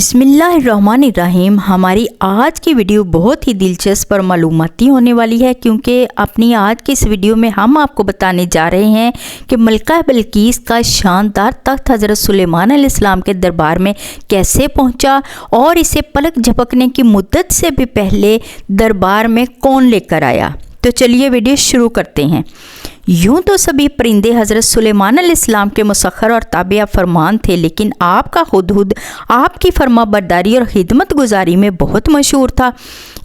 बिस्मिल्लाहिर्रहमानिर्रहीम। हमारी आज की वीडियो बहुत ही दिलचस्प और मालूमाती होने वाली है, क्योंकि अपनी आज की इस वीडियो में हम आपको बताने जा रहे हैं कि मलका बिल्कीस का शानदार तख्त हज़रत सुलेमान अलैहिस्सलाम के दरबार में कैसे पहुंचा और इसे पलक झपकने की मुद्दत से भी पहले दरबार में कौन लेकर आया। तो चलिए वीडियो शुरू करते हैं। यूं तो सभी परिंदे हज़रत सुलेमान अलैहिस्सलाम के मुसख्खर और ताबिया फरमान थे, लेकिन आपका हुदहुद आपकी फरमाबरदारी और खिदमत गुजारी में बहुत मशहूर था।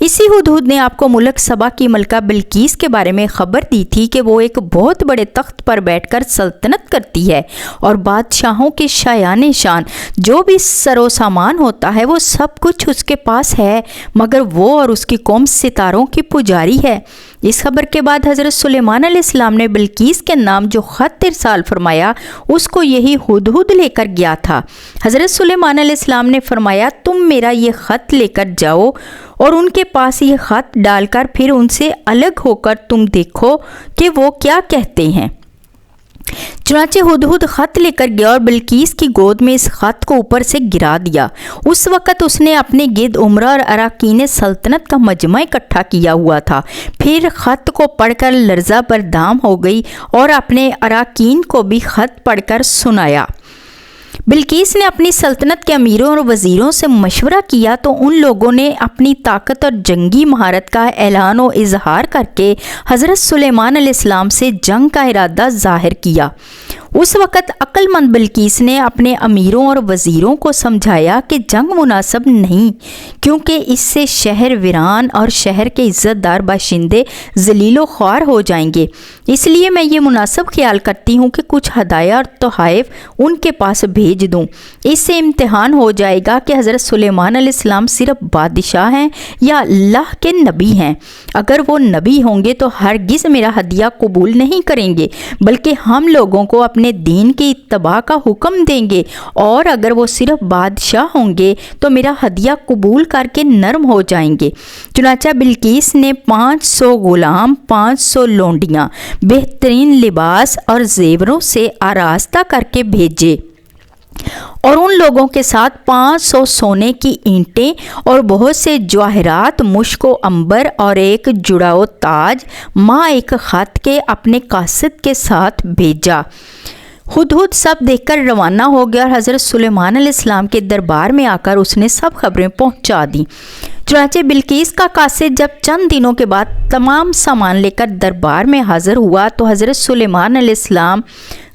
इसी हुदहुद ने आपको मुल्क सबा की मलका बिल्कीस के बारे में खबर दी थी कि वो एक बहुत बड़े तख्त पर बैठकर सल्तनत करती है और बादशाहों के शायान शान जो भी सरो सामान होता है वो सब कुछ उसके पास है, मगर वो और उसकी कौम सितारों की पुजारी है। इस खबर के बाद हज़रत सुलेमान अलैहिस्सलाम ने बिल्कीस के नाम जो ख़त इरसाल फरमाया उसको यही हुदहुद लेकर गया था। हज़रत सुलेमान अलैहिस्सलाम ने फरमाया, तुम मेरा ये ख़त लेकर जाओ और उनके पास ये ख़त डालकर फिर उनसे अलग होकर तुम देखो कि वो क्या कहते हैं। चुनाचे हुदहुद ख़त लेकर गया और बिल्कीस की गोद में इस ख़त को ऊपर से गिरा दिया। उस वक़्त उसने अपने गिर्द उमरा और अराकीन सल्तनत का मजमा इकट्ठा किया हुआ था। फिर ख़त को पढ़कर लर्ज़ा बरदाम हो गई और अपने अराकीन को भी ख़त पढ़कर सुनाया। बिल्कीस ने अपनी सल्तनत के अमीरों और वज़ीरों से मशवरा किया तो उन लोगों ने अपनी ताकत और जंगी महारत का ऐलान और इजहार करके हज़रत सुलेमान अलैहिस्सलाम से जंग का इरादा ज़ाहिर किया। उस वक़्त अक्लमंद बिल्कीस ने अपने अमीरों और वज़ीरों को समझाया कि जंग मुनासिब नहीं, क्योंकि इससे शहर वीरान और शहर के इज़्ज़तदार बाशिंदे ज़लीलो ख्वार हो जाएंगे। इसलिए मैं ये मुनासिब ख्याल करती हूँ कि कुछ हदाया और तोहफ़ उनके पास भेज दूँ। इससे इम्तिहान हो जाएगा कि हज़रत सुलेमान अलैहिस्सलाम सिर्फ बादशाह हैं या अल्लाह के नबी हैं। अगर वो नबी होंगे तो हरगिज़ मेरा हदिया कबूल नहीं करेंगे, बल्कि हम लोगों को अपने दीन की इत्तबा का हुक्म देंगे, और अगर वो सिर्फ बादशाह होंगे तो मेरा हदिया कबूल करके नरम हो जाएंगे। चुनाचा बिल्कीस ने 500 गुलाम, 500 लोंडियाँ बेहतरीन लिबास और जेवरों से आरास्ता करके भेजे और उन लोगों के साथ 500 सोने की ईंटें और बहुत से जवाहरात, मुश्को अंबर और एक जुड़ाओ ताज माँ एक ख़त के अपने कासिद के साथ भेजा। हुदहुद सब देखकर रवाना हो गया और हज़रत सुलेमान अलैहिस्सलाम के दरबार में आकर उसने सब खबरें पहुंचा दी। चुनाचे बिल्कीस का कासिद जब चंद दिनों के बाद तमाम सामान लेकर दरबार में हाज़िर हुआ तो हज़रत सुलेमान अलैहिस्सलाम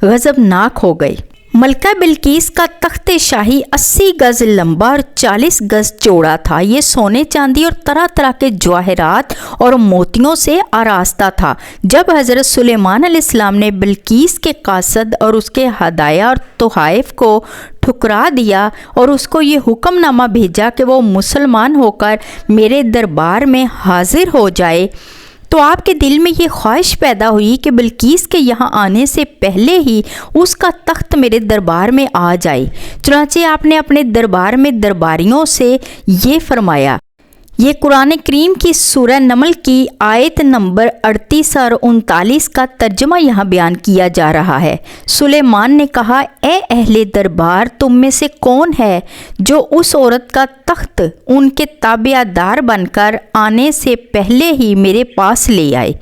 गज़बनाक हो गए। मलका बिल्कीस का तख्त शाही 80 गज़ लंबा और 40 गज़ चौड़ा था। ये सोने चांदी और तरह तरह के जवाहरात और मोतियों से आरास्ता था। जब हज़रत सुलेमान अलैहिस्सलाम ने बिल्कीस के कासद और उसके हदाया और तोहफ़ को ठुकरा दिया और उसको ये हुक्मनामा भेजा कि वो मुसलमान होकर मेरे दरबार में हाजिर हो जाए, तो आपके दिल में ये ख्वाहिश पैदा हुई कि बिल्कीस के यहाँ आने से पहले ही उसका तख्त मेरे दरबार में आ जाए। चुनांचे आपने अपने दरबार में दरबारियों से ये फरमाया। ये कुरान करीम की सूरह नमल की आयत नंबर 38 और 39 का तर्जमा यहाँ बयान किया जा रहा है। सुलेमान ने कहा, ए अहले दरबार, तुम में से कौन है जो उस औरत का तख्त उनके ताबियादार बनकर आने से पहले ही मेरे पास ले आए।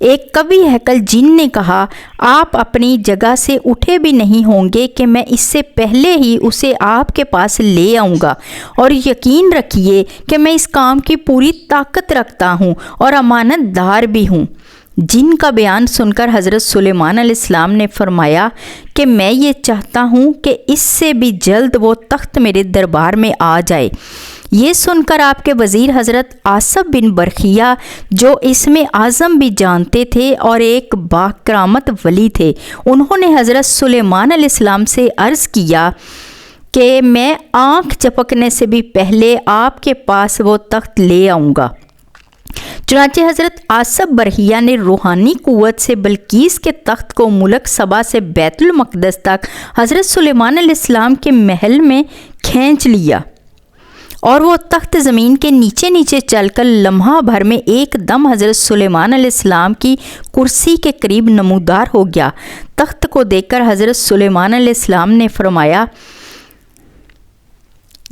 एक कवि हैकल जिन ने कहा, आप अपनी जगह से उठे भी नहीं होंगे कि मैं इससे पहले ही उसे आपके पास ले आऊँगा, और यकीन रखिए कि मैं इस काम की पूरी ताकत रखता हूँ और अमानतदार भी हूँ। जिन का बयान सुनकर हज़रत सुलेमान अलैहिस्सलाम ने फरमाया कि मैं ये चाहता हूँ कि इससे भी जल्द वो तख्त मेरे दरबार में आ जाए। ये सुनकर आपके वज़ीर हज़रत आसफ बिन बरखिया, जो इसमें आज़म भी जानते थे और एक बाकरामत वली थे, उन्होंने हज़रत सुलेमान अलैहिस्सलाम से अर्ज़ किया कि मैं आँख झपकने से भी पहले आपके पास वो तख्त ले आऊँगा। चुनांचे हज़रत आसफ बरहिया ने रूहानी क़ुव्वत से बिल्कीस के तख्त को मुल्क सबा से बैतुल मक़दस तक हज़रत सुलेमान अलैहिस्सलाम के महल में खींच लिया और वो तख्त ज़मीन के नीचे नीचे चलकर लम्हा भर में एकदम हज़रत सुलेमान अलैहिस्सलाम की कुर्सी के करीब नमूदार हो गया। तख्त को देखकर हज़रत सुलेमान अलैहिस्सलाम ने फरमाया,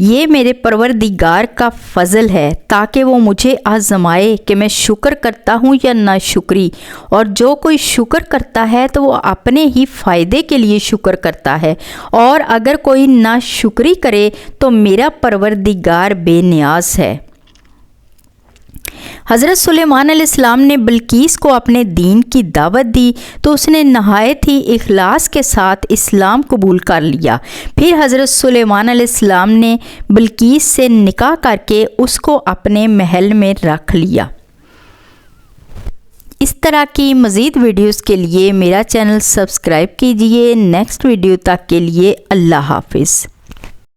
یہ میرے پروردگار کا فضل ہے تاکہ وہ مجھے آزمائے کہ میں شکر کرتا ہوں یا ناشکری، اور جو کوئی شکر کرتا ہے تو وہ اپنے ہی فائدے کے لیے شکر کرتا ہے، اور اگر کوئی ناشکری کرے تو میرا پروردگار بے نیاز ہے۔ حضرت سلیمان علیہ السلام نے بلقیس کو اپنے دین کی دعوت دی تو اس نے نہایت ہی اخلاص کے ساتھ اسلام قبول کر لیا۔ پھر حضرت سلیمان علیہ السلام نے بلقیس سے نکاح کر کے اس کو اپنے محل میں رکھ لیا۔ اس طرح کی مزید ویڈیوز کے لیے میرا چینل سبسکرائب کیجئے۔ نیکسٹ ویڈیو تک کے لیے اللہ حافظ۔